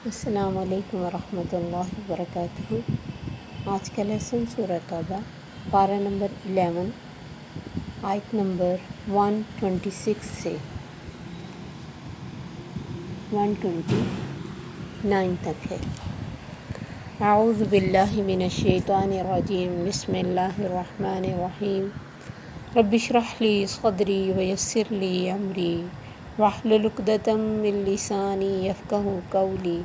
السلام علیکم ورحمۃ اللہ وبرکاتہ۔ آج کا لیسن سورہ توبہ پارہ نمبر 11 آیت نمبر 126 سے 129 تک ہے۔ اعوذ باللہ من الشیطان الرجیم، بسم اللہ الرحمن الرحیم۔ رب اشرح لی صدری ویسر لی امری واحلل عقدۃ من لسانی یفقہوا قولی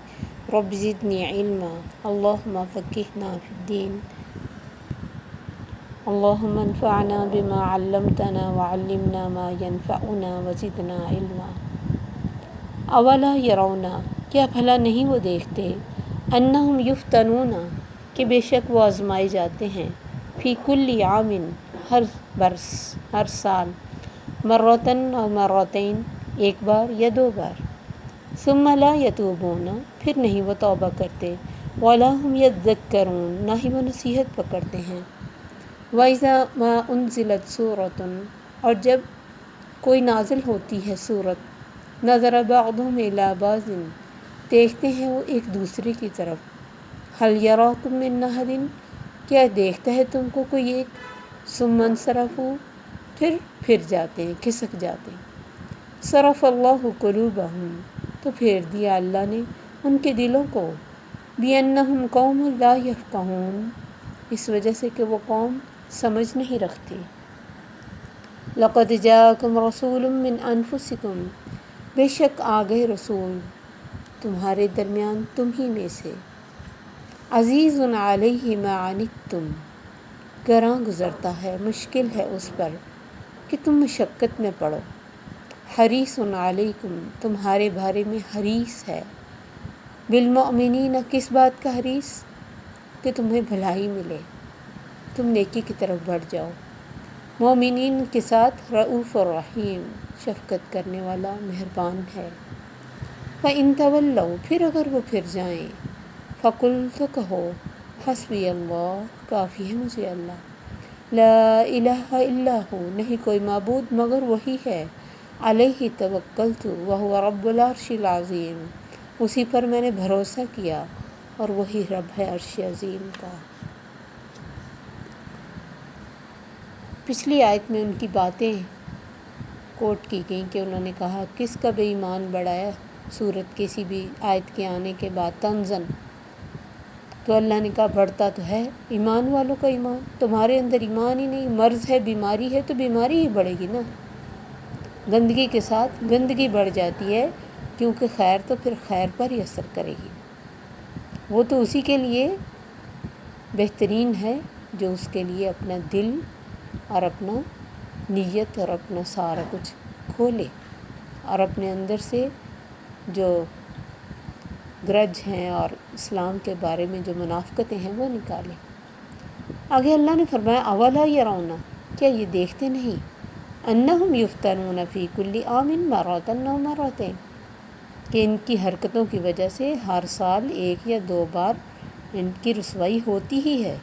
رب زدنی علما اللہم فقہنا فی الدین اللہم انفعنا بما علمتنا وعلمنا ما ینفعنا وزدنا علما۔ اولا یرون، کیا بھلا نہیں وہ دیکھتے، انہم یفتنون، کہ بے شک وہ آزمائے جاتے ہیں، فی کل عام، ہر برس، ہر سال، مرتن او مرتین، ایک بار یا دو بار، ثم لا یتوبون، پھر نہیں وہ توبہ کرتے، ولا هم یذکرون، نہ ہی وہ نصیحت پکڑتے ہیں۔ وَإِذَا مَا أُنزِلَتْ سُورَةٌ، اور جب کوئی نازل ہوتی ہے سورت، نظر بعضهم إِلَى بعض، دیکھتے ہیں وہ ایک دوسرے کی طرف، هل يراكم من أحد، کیا دیکھتا ہے تم کو کوئی ایک، ثم انصرفوا، پھر جاتے ہیں، کھسک جاتے ہیں۔ صرف اللہ قلوبهم، تو پھیر دیا اللہ نے ان کے دلوں کو، بِأَنَّهُمْ قَوْمٌ لَا يَفْقَهُونَ، اس وجہ سے کہ وہ قوم سمجھ نہیں رکھتی۔ لَقَدْ جَاءَكُمْ رَسُولٌ مِّنْ أَنفُسِكُمْ، بے شک آ گئے رسول تمہارے درمیان تم ہی میں سے، عزیز علیہ ما عنتم، گراں گزرتا ہے، مشکل ہے اس پر کہ تم مشقت میں پڑو، حریص علیکم، تمہارے بارے میں حریص ہے، بالمؤمنین، کس بات کا حریص، کہ تمہیں بھلائی ملے، تم نیکی کی طرف بڑھ جاؤ، مومنین کے ساتھ رؤوف الرحیم، شفقت کرنے والا، مہربان ہے۔ فَإِن تَوَلَّوْا، پھر اگر وہ پھر جائیں، فَقُلْ، تو کہو، حسبی اللہ، کافی ہے مجھے اللہ، لا الہ الا ہو، نہیں کوئی معبود مگر وہی ہے، علیہ توکلت وہو رب العرش العظیم، اسی پر میں نے بھروسہ کیا اور وہی رب ہے عرش عظیم کا۔ پچھلی آیت میں ان کی باتیں کوٹ کی گئیں کہ انہوں نے کہا کس کا بھی ایمان بڑھایا سورت کسی بھی آیت کے آنے کے بعد تنزن، تو اللہ نے کہا بڑھتا تو ہے ایمان والوں کا ایمان، تمہارے اندر ایمان ہی نہیں، مرض ہے، بیماری ہے، تو بیماری ہی بڑھے گی نا، گندگی کے ساتھ گندگی بڑھ جاتی ہے، کیونکہ خیر تو پھر خیر پر ہی اثر کرے گی، وہ تو اسی کے لیے بہترین ہے جو اس کے لیے اپنا دل اور اپنا نیت اور اپنا سارا کچھ کھولے اور اپنے اندر سے جو گرج ہیں اور اسلام کے بارے میں جو منافقتیں ہیں وہ نکالے۔ آگے اللہ نے فرمایا اولا یرون، کیا یہ دیکھتے نہیں، انہم یفتنون فی کل عام مرۃ او مرتین، کہ ان کی حرکتوں کی وجہ سے ہر سال ایک یا دو بار ان کی رسوائی ہوتی ہی ہے،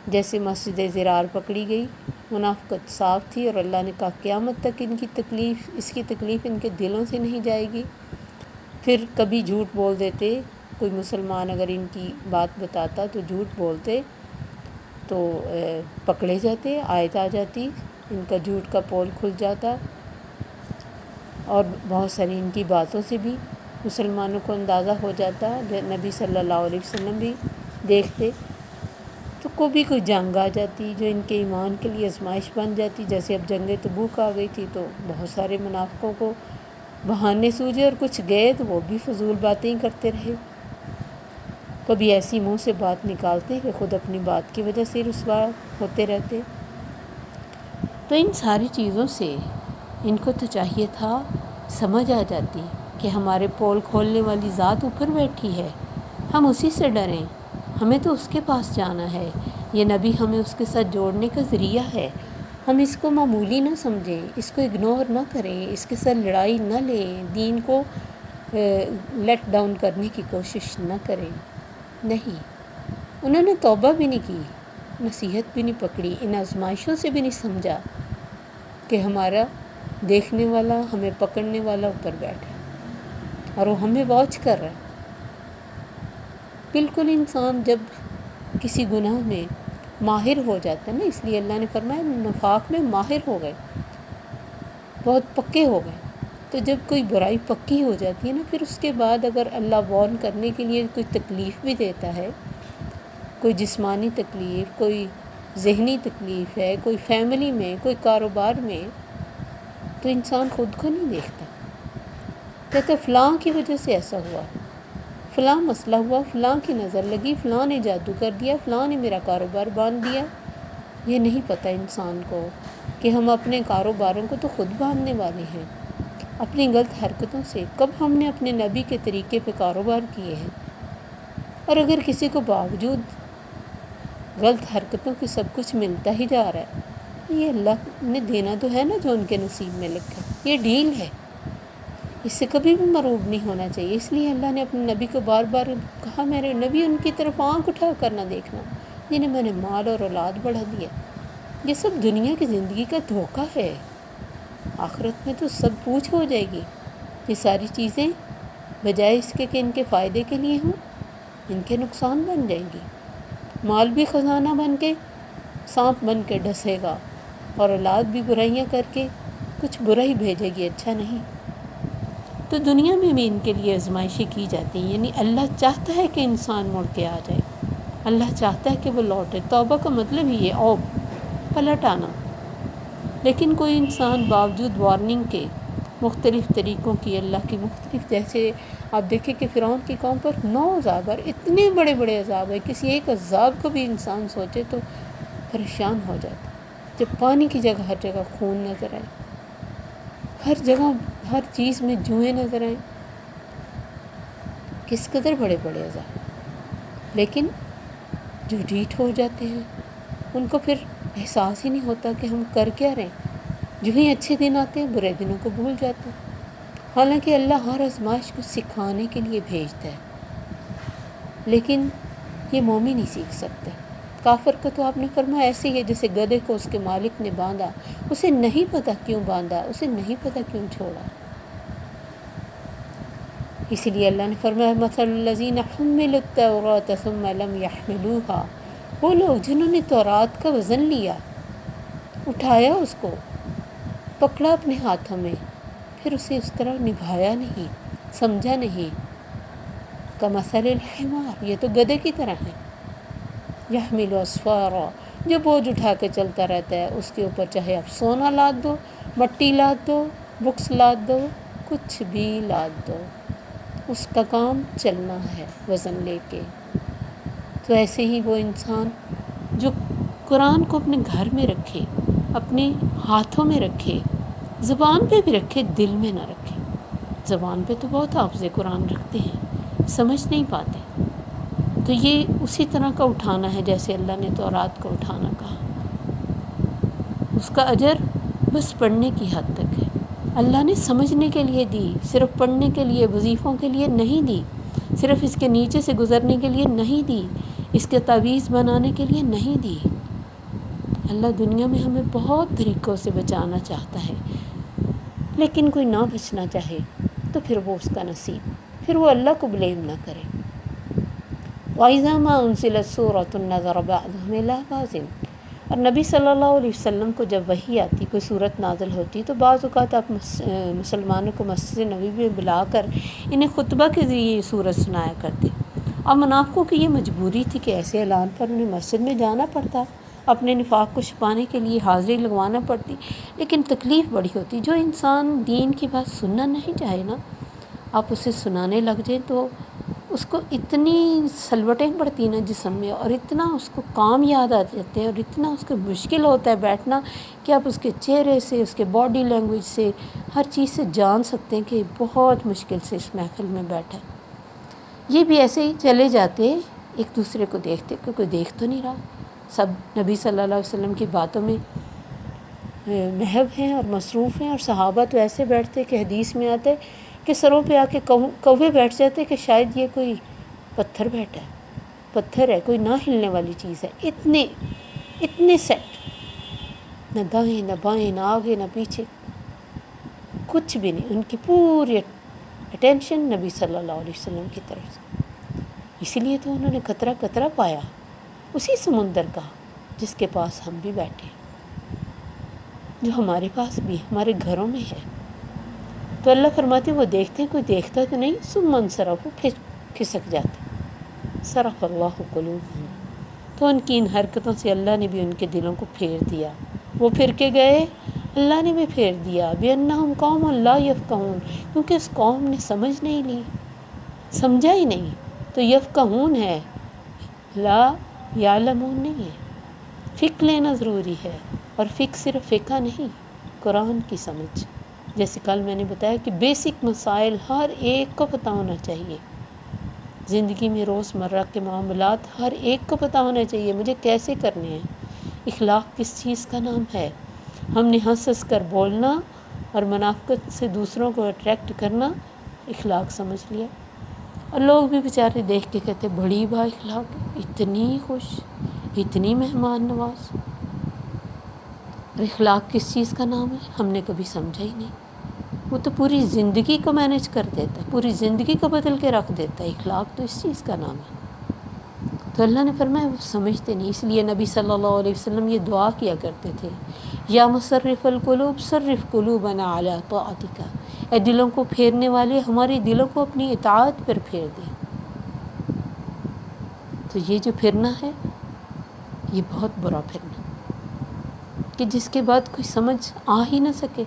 جیسے مسجد ضرار پکڑی گئی، منافقت صاف تھی اور اللہ نے کہا قیامت تک ان کی تکلیف، اس کی تکلیف ان کے دلوں سے نہیں جائے گی، پھر کبھی جھوٹ بول دیتے، کوئی مسلمان اگر ان کی بات بتاتا تو جھوٹ بولتے تو پکڑے جاتے، آیت آ جاتی، ان کا جھوٹ کا پول کھل جاتا، اور بہت ساری ان کی باتوں سے بھی مسلمانوں کو اندازہ ہو جاتا، نبی صلی اللہ علیہ وسلم بھی دیکھتے، تو کوئی جنگ آ جاتی جو ان کے ایمان کے لیے آزمائش بن جاتی، جیسے اب جنگ تبوک آ گئی تھی تو بہت سارے منافقوں کو بہانے سوجے اور کچھ گئے تو وہ بھی فضول باتیں ہی کرتے رہے، کبھی ایسی منہ سے بات نکالتے کہ خود اپنی بات کی وجہ سے رسوا ہوتے رہتے۔ تو ان ساری چیزوں سے ان کو تو چاہیے تھا سمجھ آ جاتی کہ ہمارے پول کھولنے والی ذات اوپر بیٹھی ہے، ہم اسی سے ڈریں، ہمیں تو اس کے پاس جانا ہے، یہ نبی ہمیں اس کے ساتھ جوڑنے کا ذریعہ ہے، ہم اس کو معمولی نہ سمجھیں، اس کو اگنور نہ کریں، اس کے ساتھ لڑائی نہ لیں، دین کو لیٹ ڈاؤن کرنے کی کوشش نہ کریں۔ نہیں، انہوں نے توبہ بھی نہیں کی، نصیحت بھی نہیں پکڑی، ان آزمائشوں سے بھی نہیں سمجھا کہ ہمارا دیکھنے والا، ہمیں پکڑنے والا اوپر بیٹھا اور وہ ہمیں واچ کر رہا ہے۔ بالکل انسان جب کسی گناہ میں ماہر ہو جاتا ہے نا، اس لیے اللہ نے فرمایا نفاق میں ماہر ہو گئے، بہت پکے ہو گئے. تو جب کوئی برائی پکی ہو جاتی ہے نا، پھر اس کے بعد اگر اللہ وارن کرنے کے لیے کوئی تکلیف بھی دیتا ہے، کوئی جسمانی تکلیف، کوئی ذہنی تکلیف ہے، کوئی فیملی میں، کوئی کاروبار میں، تو انسان خود کو نہیں دیکھتا، کہتے فلاں کی وجہ سے ایسا ہوا، فلاں مسئلہ ہوا، فلاں کی نظر لگی، فلاں نے جادو کر دیا، فلاں نے میرا کاروبار باندھ دیا. یہ نہیں پتہ انسان کو کہ ہم اپنے کاروباروں کو تو خود باندھنے والے ہیں اپنی غلط حرکتوں سے. کب ہم نے اپنے نبی کے طریقے پہ کاروبار کیے ہیں؟ اور اگر کسی کو باوجود غلط حرکتوں کی سب کچھ ملتا ہی جا رہا ہے، یہ اللہ نے دینا تو ہے نا جو ان کے نصیب میں لکھا ہے، یہ ڈیل ہے، اس سے کبھی بھی مروب نہیں ہونا چاہیے. اس لیے اللہ نے اپنے نبی کو بار بار کہا میرے نبی ان کی طرف آنکھ اٹھا کر نہ دیکھنا جنہیں میں نے مال اور اولاد بڑھا دیا. یہ سب دنیا کی زندگی کا دھوکہ ہے، آخرت میں تو سب پوچھ ہو جائے گی. یہ ساری چیزیں بجائے اس کے کہ ان کے فائدے کے لیے ہوں، ان کے نقصان بن جائیں گی. مال بھی خزانہ بن کے سانپ بن کے ڈسے گا، اور اولاد بھی برائیاں کر کے کچھ برا ہی بھیجے گی، اچھا نہیں. تو دنیا میں بھی ان کے لیے آزمائشیں کی جاتی ہیں. یعنی اللہ چاہتا ہے کہ انسان مڑ کے آ جائے، اللہ چاہتا ہے کہ وہ لوٹے. توبہ کا مطلب ہی ہے اوب، پلٹ آنا. لیکن کوئی انسان باوجود وارننگ کے مختلف طریقوں کی، اللہ کی مختلف، جیسے آپ دیکھیں کہ فرعون کی قوم پر 9 عذاب، اور اتنے بڑے بڑے عذاب ہیں، کسی ایک عذاب کو بھی انسان سوچے تو پریشان ہو جاتا. جب پانی کی جگہ ہر جگہ خون نظر آئے، ہر جگہ ہر چیز میں جوئیں نظر آئیں، کس قدر بڑے بڑے عذاب. لیکن جو ڈیٹ ہو جاتے ہیں ان کو پھر احساس ہی نہیں ہوتا کہ ہم کر کیا رہے ہیں. جو ہی اچھے دن آتے ہیں برے دنوں کو بھول جاتے ہیں. حالانکہ اللہ ہر آزمائش کو سکھانے کے لیے بھیجتا ہے، لیکن یہ مومن نہیں سیکھ سکتے. کافر کو تو آپ نے فرمایا ایسے ہی ہے جیسے گدھے کو اس کے مالک نے باندھا، اسے نہیں پتہ کیوں باندھا، اسے نہیں پتہ کیوں چھوڑا. اسی لیے اللہ نے فرمایا مثل الذین حملوا التوراۃ ثم لم يحملوها، وہ لوگ جنہوں نے تورات کا وزن لیا، اٹھایا، اس کو پکڑا اپنے ہاتھوں میں، پھر اسے اس طرح نبھایا نہیں، سمجھا نہیں. کمثل الحمار، یہ تو گدھے کی طرح ہے. یحمل اسفارا، جو بوجھ اٹھا کے چلتا رہتا ہے، اس کے اوپر چاہے آپ سونا لاد دو، مٹی لاد دو، بکس لاد دو، کچھ بھی لاد دو، اس کا کام چلنا ہے وزن لے کے. تو ایسے ہی وہ انسان جو قرآن کو اپنے گھر میں رکھے، اپنے ہاتھوں میں رکھے، زبان پہ بھی رکھے، دل میں نہ رکھے. زبان پہ تو بہت حافظ قرآن رکھتے ہیں، سمجھ نہیں پاتے. تو یہ اسی طرح کا اٹھانا ہے جیسے اللہ نے تورات کو اٹھانا کہا. اس کا اجر بس پڑھنے کی حد تک ہے. اللہ نے سمجھنے کے لیے دی، صرف پڑھنے کے لیے، وظیفوں کے لیے نہیں دی، صرف اس کے نیچے سے گزرنے کے لیے نہیں دی، اس کے تعویذ بنانے کے لیے نہیں دی. اللہ دنیا میں ہمیں بہت طریقوں سے بچانا چاہتا ہے، لیکن کوئی نہ بچنا چاہے تو پھر وہ اس کا نصیب، پھر وہ اللہ کو بلیم نہ کرے. وَإِذَا مَا أُنزِلَتْ سُورَةٌ نَظَرَ بَعْضُهُمْ إِلَىٰ بَعْضٍ، اور نبی صلی اللہ علیہ وسلم کو جب وحی آتی، کوئی صورت نازل ہوتی، تو بعض اوقات آپ مسلمانوں کو مسجد نبوی میں بلا کر انہیں خطبہ کے ذریعے یہ صورت سنایا کرتے. اور منافقوں کی یہ مجبوری تھی کہ ایسے اعلان پر انہیں مسجد میں جانا پڑتا، اپنے نفاق کو چھپانے کے لیے حاضری لگوانا پڑتی. لیکن تکلیف بڑی ہوتی. جو انسان دین کی بات سننا نہیں چاہے نا، آپ اسے سنانے لگ جائیں تو اس کو اتنی سلوٹیں پڑتی نا جسم میں، اور اتنا اس کو کام یاد آ جاتے ہیں، اور اتنا اس کو مشکل ہوتا ہے بیٹھنا کہ آپ اس کے چہرے سے، اس کے باڈی لینگویج سے، ہر چیز سے جان سکتے ہیں کہ بہت مشکل سے اس محفل میں بیٹھا. یہ بھی ایسے ہی چلے جاتے، ایک دوسرے کو دیکھتے کہ کوئی دیکھ تو نہیں رہا. سب نبی صلی اللہ علیہ وسلم کی باتوں میں محو ہیں اور مصروف ہیں، اور صحابہ تو ایسے بیٹھتے کہ حدیث میں آتے کہ سروں پہ آ کے کوے بیٹھ جاتے کہ شاید یہ کوئی پتھر بیٹھا ہے، پتھر ہے، کوئی نہ ہلنے والی چیز ہے. اتنے سیٹ، نہ دائیں نہ بائیں، نہ آگے نہ پیچھے، کچھ بھی نہیں. ان کی پوری اٹینشن نبی صلی اللہ علیہ وسلم کی طرف سے. اسی لیے تو انہوں نے قطرہ قطرہ پایا اسی سمندر کا جس کے پاس ہم بھی بیٹھے، جو ہمارے پاس بھی ہمارے گھروں میں ہے۔ تو اللہ فرماتے وہ دیکھتے ہیں، کوئی دیکھتا تو نہیں، ثم انصرفوا، پھر کھسک جاتے۔ صرف اللہ قلوبہم، تو ان کی ان حرکتوں سے اللہ نے بھی ان کے دلوں کو پھیر دیا۔ وہ پھر کے گئے، اللہ نے بھی پھیر دیا۔ بِأَنَّهُمْ قَوْمٌ لَا يَفْقَهُونَ، کیونکہ اس قوم نے سمجھ نہیں لی، سمجھا ہی نہیں۔ تو یفقہون ہے، لا یعلمون نہیں ہے۔ فقہ لینا ضروری ہے، اور فقہ صرف فقہ نہیں، قرآن کی سمجھ۔ جیسے کل میں نے بتایا کہ بیسک مسائل ہر ایک کو پتہ ہونا چاہیے۔ زندگی میں روز مرہ کے معاملات ہر ایک کو پتہ ہونا چاہیے مجھے کیسے کرنے ہیں۔ اخلاق کس چیز کا نام ہے؟ ہم نے ہنس ہنس کر بولنا اور منافقت سے دوسروں کو اٹریکٹ کرنا اخلاق سمجھ لیا، اور لوگ بھی بیچارے دیکھ کے کہتے بڑی با اخلاق، اتنی خوش، اتنی مہمان نواز۔ اور اخلاق کس چیز کا نام ہے؟ ہم نے کبھی سمجھا ہی نہیں۔ وہ تو پوری زندگی کو مینیج کر دیتا ہے، پوری زندگی کو بدل کے رکھ دیتا ہے۔ اخلاق تو اس چیز کا نام ہے۔ تو اللہ نے فرمایا وہ سمجھتے نہیں، اس لیے نبی صلی اللہ علیہ وسلم یہ دعا کیا کرتے تھے، یا مصرف القلوب صرف قلوبنا علی طاعتک، اے دلوں کو پھیرنے والے ہمارے دلوں کو اپنی اطاعت پر پھیر دے۔ تو یہ جو پھرنا ہے یہ بہت برا پھرنا کہ جس کے بعد کوئی سمجھ آ ہی نہ سکے۔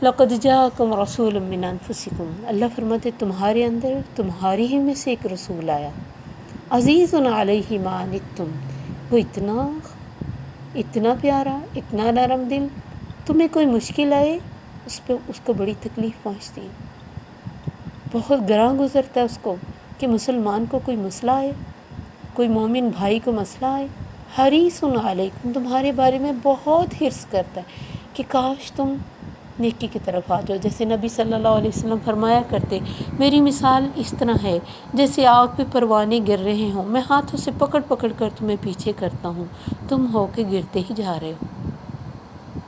لقد جاءکم رسول من انفسکم، اللہ فرماتے تمہارے اندر تمہاری ہی میں سے ایک رسول آیا، عزیز علیہ ما عنتم، وہ اتنا پیارا، اتنا نرم دل، تمہیں کوئی مشکل آئے اس کو بڑی تکلیف پہنچتی ہے، بہت گراں گزرتا ہے اس کو کہ مسلمان کو کوئی مسئلہ آئے، کوئی مومن بھائی کو مسئلہ آئے، حریص علیکم، تمہارے بارے میں بہت حرص کرتا ہے کہ کاش تم نیکی کی طرف آ جاؤ۔ جیسے نبی صلی اللہ علیہ وسلم فرمایا کرتے، میری مثال اس طرح ہے جیسے آگ پہ پروانے گر رہے ہوں، میں ہاتھوں سے پکڑ پکڑ کر تمہیں پیچھے کرتا ہوں، تم ہو کے گرتے ہی جا رہے ہو۔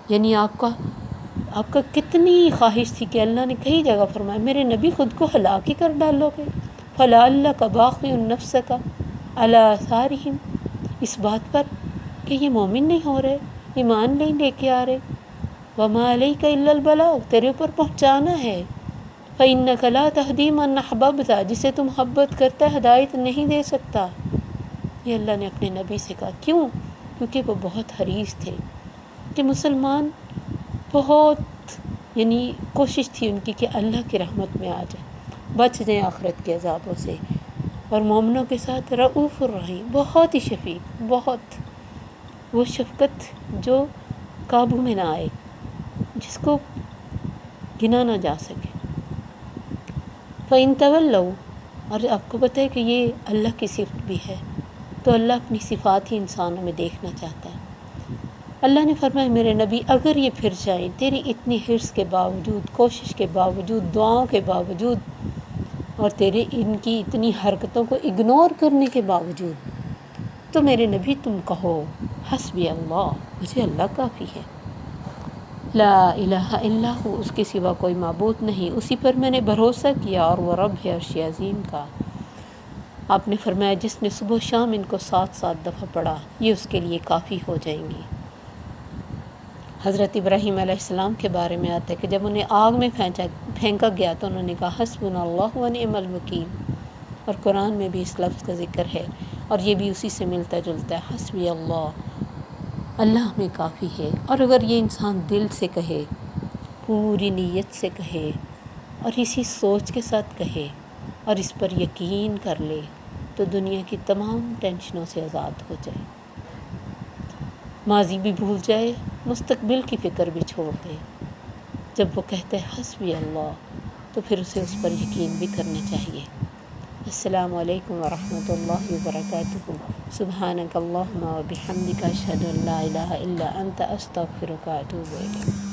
یعنی آپ کا کتنی خواہش تھی کہ اللہ نے کئی جگہ فرمایا میرے نبی خود کو ہلاک ہی کر ڈالو گے، فَلَعَلَّكَ بَاخِعٌ نَفْسَكَ عَلَىٰ آثَارِهِمْ، اس بات پر کہ یہ مومن نہیں ہو رہے، ایمان نہیں لے کے آ رہے، وَمَا عَلَيْكَ إِلَّا الْبَلَاغُ، تیرے اوپر پہنچانا ہے، فَإِنَّكَ لَا تَهْدِي مَنْ أَحْبَبْتَ، جسے تم محبت کرتا ہے ہدایت نہیں دے سکتا۔ یہ اللہ نے اپنے نبی سے کہا، کیوں؟ کیونکہ وہ بہت حریص تھے کہ مسلمان بہت، یعنی کوشش تھی ان کی کہ اللہ کی رحمت میں آ جائے، بچ جائیں آخرت کے عذابوں سے، اور مومنوں کے ساتھ رؤوف الرحیم، بہت ہی شفیق، بہت وہ شفقت جو قابو میں نہ آئے، جس کو گنا نہ جا سکے۔ فَإِن تَوَلَّوْا، اور آپ کو پتہ ہے کہ یہ اللہ کی صفت بھی ہے، تو اللہ اپنی صفات ہی انسانوں میں دیکھنا چاہتا ہے۔ اللہ نے فرمایا میرے نبی اگر یہ پھر جائیں تیری اتنی حرص کے باوجود، کوشش کے باوجود، دعاؤں کے باوجود، اور تیرے ان کی اتنی حرکتوں کو اگنور کرنے کے باوجود، تو میرے نبی تم کہو حسبی اللہ، مجھے اللہ کافی ہے، لا الہ الا ہو، اس کے سوا کوئی معبود نہیں، اسی پر میں نے بھروسہ کیا، اور وہ رب ہے عرش عظیم کا۔ آپ نے فرمایا جس نے صبح و شام ان کو 7 دفعہ پڑھا یہ اس کے لیے کافی ہو جائیں گی۔ حضرت ابراہیم علیہ السلام کے بارے میں آتا ہے کہ جب انہیں آگ میں پھینکا گیا تو انہوں نے کہا حسبنا اللہ ونعم الوکیل، اور قرآن میں بھی اس لفظ کا ذکر ہے، اور یہ بھی اسی سے ملتا جلتا ہے، حسبی اللہ، اللہ ہمیں کافی ہے۔ اور اگر یہ انسان دل سے کہے، پوری نیت سے کہے، اور اسی سوچ کے ساتھ کہے، اور اس پر یقین کر لے، تو دنیا کی تمام ٹینشنوں سے آزاد ہو جائے، ماضی بھی بھول جائے، مستقبل کی فکر بھی چھوڑ دے۔ جب وہ کہتا ہے حسبی اللہ تو پھر اسے اس پر یقین بھی کرنا چاہیے۔ السلام علیکم ورحمۃ اللہ وبرکاتہ۔ سبحانک اللہم وبحمدک، اشہد ان لا الہ الا انت، استغفرک واتوب الیک۔